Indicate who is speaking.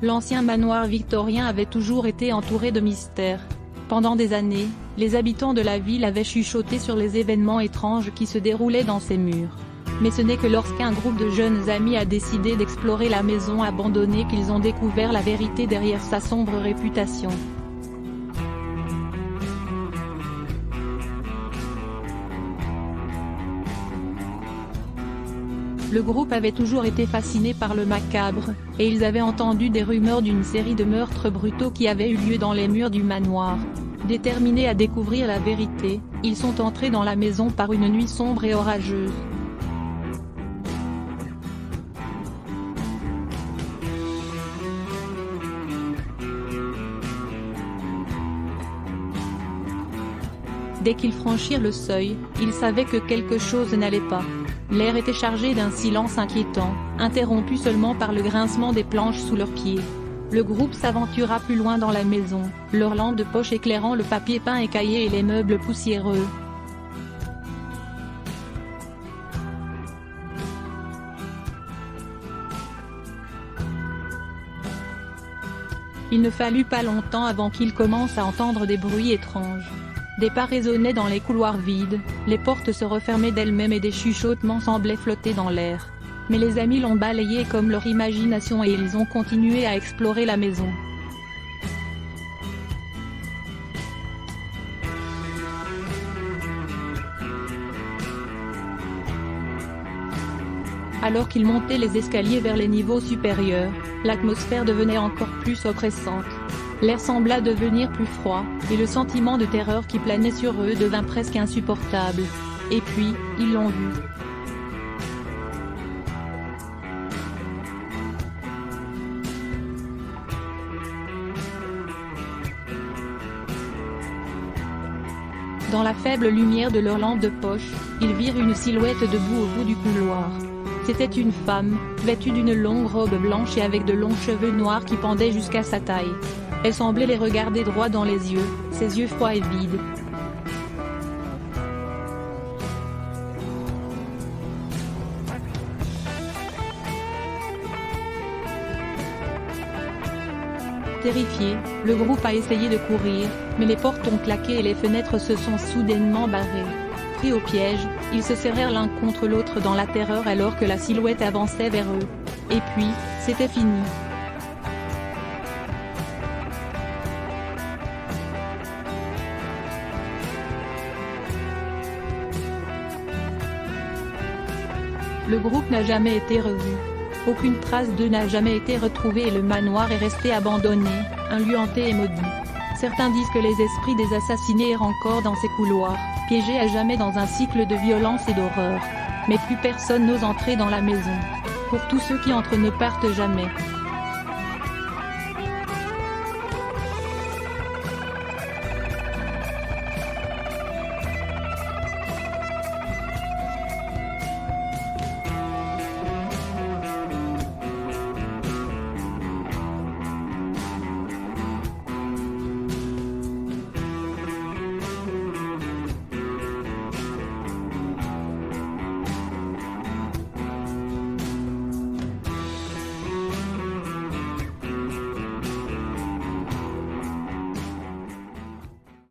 Speaker 1: L'ancien manoir victorien avait toujours été entouré de mystères. Pendant des années, les habitants de la ville avaient chuchoté sur les événements étranges qui se déroulaient dans ses murs. Mais ce n'est que lorsqu'un groupe de jeunes amis a décidé d'explorer la maison abandonnée qu'ils ont découvert la vérité derrière sa sombre réputation. Le groupe avait toujours été fasciné par le macabre, et ils avaient entendu des rumeurs d'une série de meurtres brutaux qui avaient eu lieu dans les murs du manoir. Déterminés à découvrir la vérité, ils sont entrés dans la maison par une nuit sombre et orageuse. Dès qu'ils franchirent le seuil, ils savaient que quelque chose n'allait pas. L'air était chargé d'un silence inquiétant, interrompu seulement par le grincement des planches sous leurs pieds. Le groupe s'aventura plus loin dans la maison, leur lampe de poche éclairant le papier peint écaillé et les meubles poussiéreux. Il ne fallut pas longtemps avant qu'ils commencent à entendre des bruits étranges. Des pas résonnaient dans les couloirs vides, les portes se refermaient d'elles-mêmes et des chuchotements semblaient flotter dans l'air. Mais les amis l'ont balayé comme leur imagination et ils ont continué à explorer la maison. Alors qu'ils montaient les escaliers vers les niveaux supérieurs, l'atmosphère devenait encore plus oppressante. L'air sembla devenir plus froid, et le sentiment de terreur qui planait sur eux devint presque insupportable. Et puis, ils l'ont vu. Dans la faible lumière de leur lampe de poche, ils virent une silhouette debout au bout du couloir. C'était une femme, vêtue d'une longue robe blanche et avec de longs cheveux noirs qui pendaient jusqu'à sa taille. Elle semblait les regarder droit dans les yeux, ses yeux froids et vides. Terrifié, le groupe a essayé de courir, mais les portes ont claqué et les fenêtres se sont soudainement barrées. Pris au piège, ils se serrèrent l'un contre l'autre dans la terreur alors que la silhouette avançait vers eux. Et puis, c'était fini. Le groupe n'a jamais été revu. Aucune trace d'eux n'a jamais été retrouvée et le manoir est resté abandonné, un lieu hanté et maudit. Certains disent que les esprits des assassinés errent encore dans ces couloirs, piégés à jamais dans un cycle de violence et d'horreur. Mais plus personne n'ose entrer dans la maison. Pour tous ceux qui entrent ne partent jamais.